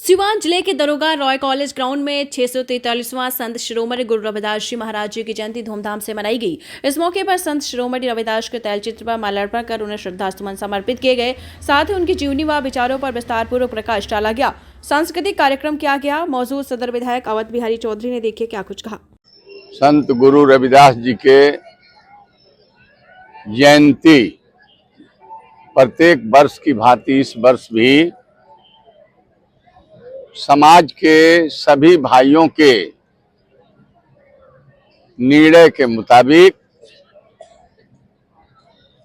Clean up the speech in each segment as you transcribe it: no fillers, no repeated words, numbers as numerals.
सिवान जिले के दरोगा रॉय कॉलेज ग्राउंड में 643वां संत शिरोमणि गुरु रविदास जी महाराज जी की जयंती धूमधाम से मनाई गई। इस मौके पर संत शिरोमणि रविदास के तैलचित्र पर माल्यार्पण कर उन्हें श्रद्धासुमन समर्पित किए गए। साथ ही उनकी जीवनी व विचारों पर विस्तार पूर्वक प्रकाश डाला गया। सांस्कृतिक कार्यक्रम किया गया। मौजूद सदर विधायक अवध बिहारी चौधरी ने देखिए क्या कुछ कहा। संत गुरु रविदास जी के जयंती प्रत्येक वर्ष की भांति इस वर्ष भी समाज के सभी भाइयों के निर्णय के मुताबिक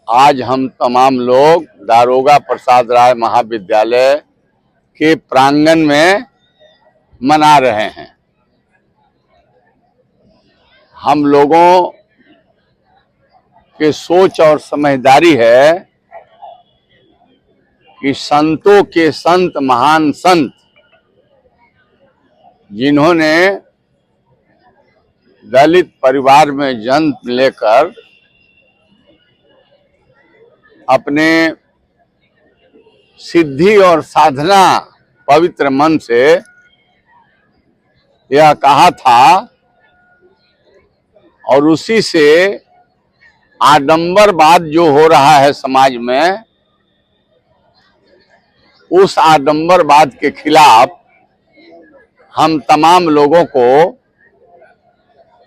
आज हम तमाम लोग दारोगा प्रसाद राय महाविद्यालय के प्रांगण में मना रहे हैं। हम लोगों के सोच और समझदारी है कि संतों के संत महान संत जिन्होंने दलित परिवार में जन्म लेकर अपने सिद्धि और साधना पवित्र मन से यह कहा था और उसी से आडंबरवाद जो हो रहा है समाज में, उस आडंबरवाद के खिलाफ हम तमाम लोगों को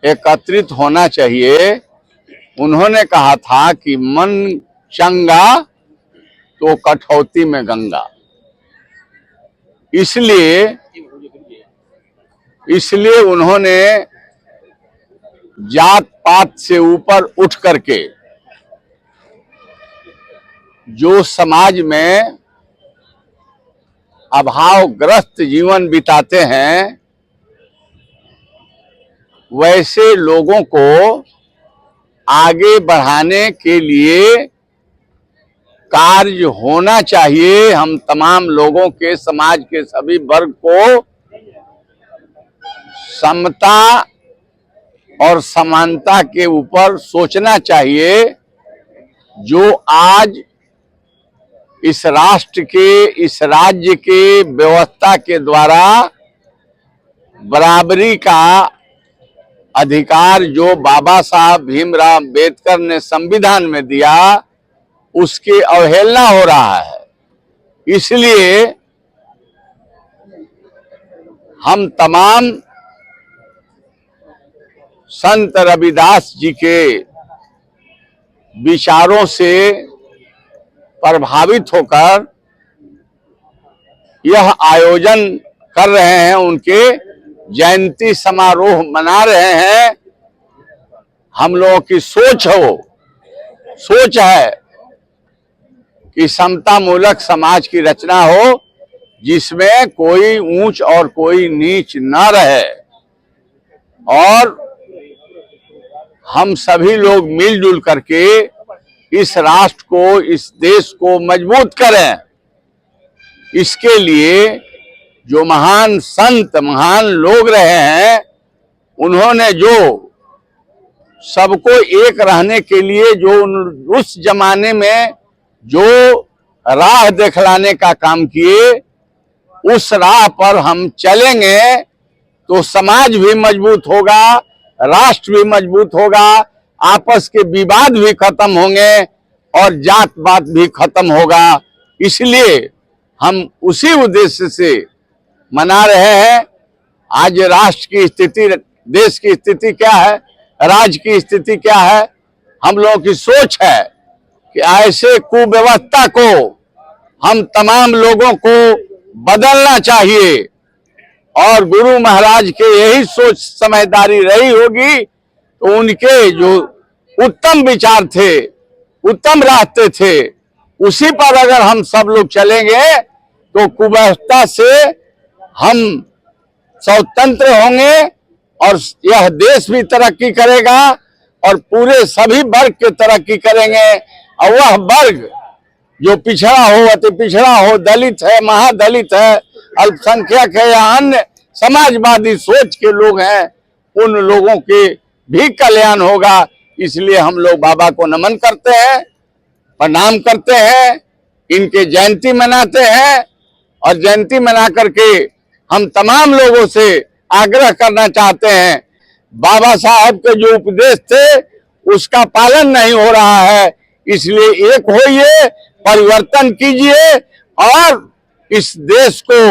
एकत्रित होना चाहिए। उन्होंने कहा था कि मन चंगा तो कठौती में गंगा। इसलिए उन्होंने जात पात से ऊपर उठ करके जो समाज में अभावग्रस्त जीवन बिताते हैं वैसे लोगों को आगे बढ़ाने के लिए कार्य होना चाहिए। हम तमाम लोगों के, समाज के सभी वर्ग को समता और समानता के ऊपर सोचना चाहिए। जो आज इस राष्ट्र के, इस राज्य के व्यवस्था के द्वारा बराबरी का अधिकार जो बाबा साहब भीमराव अंबेडकर ने संविधान में दिया, उसकी अवहेलना हो रहा है। इसलिए हम तमाम संत रविदास जी के विचारों से प्रभावित होकर यह आयोजन कर रहे हैं, उनके जयंती समारोह मना रहे हैं। हम लोगों की सोच है कि समता मूलक समाज की रचना हो जिसमें कोई ऊंच और कोई नीच न रहे और हम सभी लोग मिलजुल करके इस राष्ट्र को, इस देश को मजबूत करें। इसके लिए जो महान संत, महान लोग रहे हैं, उन्होंने जो सबको एक रहने के लिए जो उस जमाने में जो राह दिखलाने का काम किए, उस राह पर हम चलेंगे तो समाज भी मजबूत होगा, राष्ट्र भी मजबूत होगा, आपस के विवाद भी खत्म होंगे और जात पात भी खत्म होगा। इसलिए हम उसी उद्देश्य से मना रहे हैं। आज राष्ट्र की स्थिति, देश की स्थिति क्या है, राज्य की स्थिति क्या है, हम लोगों की सोच है कि ऐसे कुव्यवस्था को हम तमाम लोगों को बदलना चाहिए और गुरु महाराज के यही सोच समझदारी रही होगी तो उनके जो उत्तम विचार थे, उत्तम रास्ते थे, उसी पर अगर हम सब लोग चलेंगे तो कुव्यवस्था से हम स्वतंत्र होंगे और यह देश भी तरक्की करेगा और पूरे सभी वर्ग के तरक्की करेंगे। और वह वर्ग जो पिछड़ा हो, अति पिछड़ा हो, दलित है, महादलित है, अल्पसंख्यक है या अन्य समाजवादी सोच के लोग हैं, उन लोगों के भी कल्याण होगा। इसलिए हम लोग बाबा को नमन करते हैं, प्रणाम करते हैं, इनके जयंती मनाते हैं और जयंती मना करके हम तमाम लोगों से आग्रह करना चाहते हैं, बाबा साहब के जो उपदेश थे उसका पालन नहीं हो रहा है, इसलिए एक होइए, परिवर्तन कीजिए और इस देश को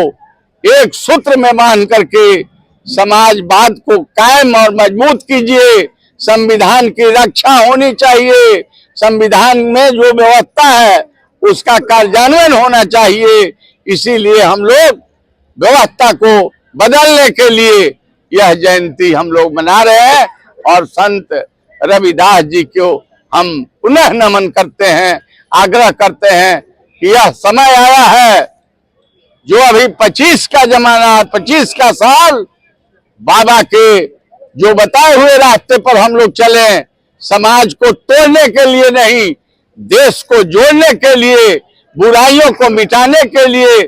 एक सूत्र में बांध करके समाजवाद को कायम और मजबूत कीजिए। संविधान की रक्षा होनी चाहिए, संविधान में जो व्यवस्था है उसका कार्यान्वयन होना चाहिए। इसीलिए हम लोग व्यवस्था को बदलने के लिए यह जयंती हम लोग मना रहे हैं और संत रविदास जी को हम पुनः नमन करते हैं, आग्रह करते हैं कि यह समय आया है जो अभी 25 का जमाना, 25 का साल, बाबा के जो बताए हुए रास्ते पर हम लोग चले, समाज को तोड़ने के लिए नहीं, देश को जोड़ने के लिए, बुराइयों को मिटाने के लिए,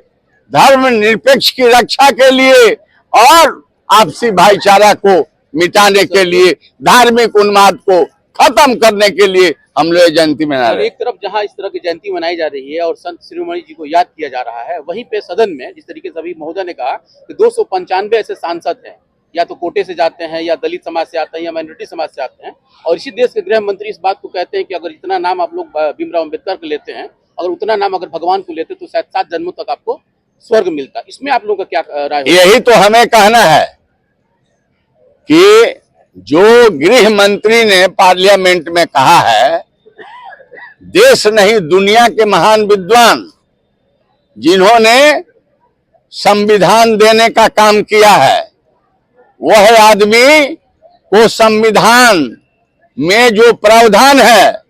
धर्म निरपेक्ष की रक्षा के लिए और आपसी भाईचारा को मिटाने के लिए, धार्मिक उन्माद को खत्म करने के लिए हम लोग जयंती मना रहे हैं। एक तरफ जहां इस तरह की जयंती मनाई जा रही है और संत शिरोमणि जी को याद किया जा रहा है, वहीं पे सदन में जिस तरीके से अभी महोदय ने कहा कि 295 ऐसे सांसद हैं, या तो कोटे से जाते हैं या दलित समाज से आते हैं या माइनॉरिटी समाज से आते हैं, और इसी देश के गृह मंत्री इस बात को कहते हैं कि अगर इतना नाम आप लोग भीमराव अम्बेडकर को लेते हैं, अगर उतना नाम अगर भगवान को लेते तो शायद 7 जन्मों तक आपको स्वर्ग मिलता। इसमें आप लोगों का क्या राय है? यही तो हमें कहना है कि जो गृह मंत्री ने पार्लियामेंट में कहा है, देश नहीं दुनिया के महान विद्वान जिन्होंने संविधान देने का काम किया है, वह आदमी को संविधान में जो प्रावधान है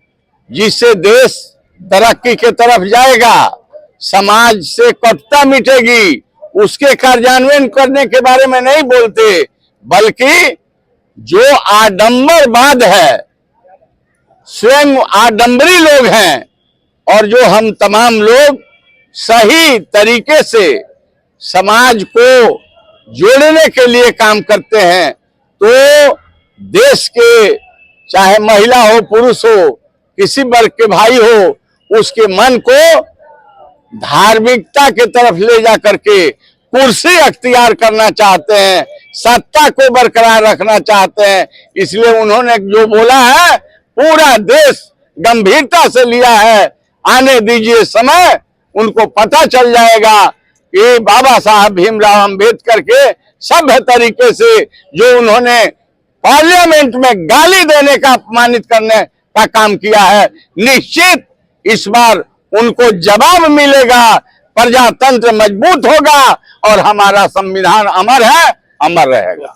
जिससे देश तरक्की के तरफ जाएगा, समाज से कटुता मिटेगी, उसके कार्यान्वयन करने के बारे में नहीं बोलते, बल्कि जो आडंबरवाद है, स्वयं आडंबरी लोग हैं, और जो हम तमाम लोग सही तरीके से समाज को जोड़ने के लिए काम करते हैं, तो देश के चाहे महिला हो, पुरुष हो, किसी वर्ग के भाई हो, उसके मन को धार्मिकता के तरफ ले जा करके कुर्सी अख्तियार करना चाहते हैं, सत्ता को बरकरार रखना चाहते हैं। इसलिए उन्होंने जो बोला है पूरा देश गंभीरता से लिया है। आने दीजिए समय, उनको पता चल जाएगा कि बाबा साहब भीमराव अम्बेडकर के सभ्य तरीके से जो उन्होंने पार्लियामेंट में गाली देने का, अपमानित करने का काम किया है, निश्चित इस बार उनको जवाब मिलेगा, प्रजातंत्र मजबूत होगा और हमारा संविधान अमर है, अमर रहेगा।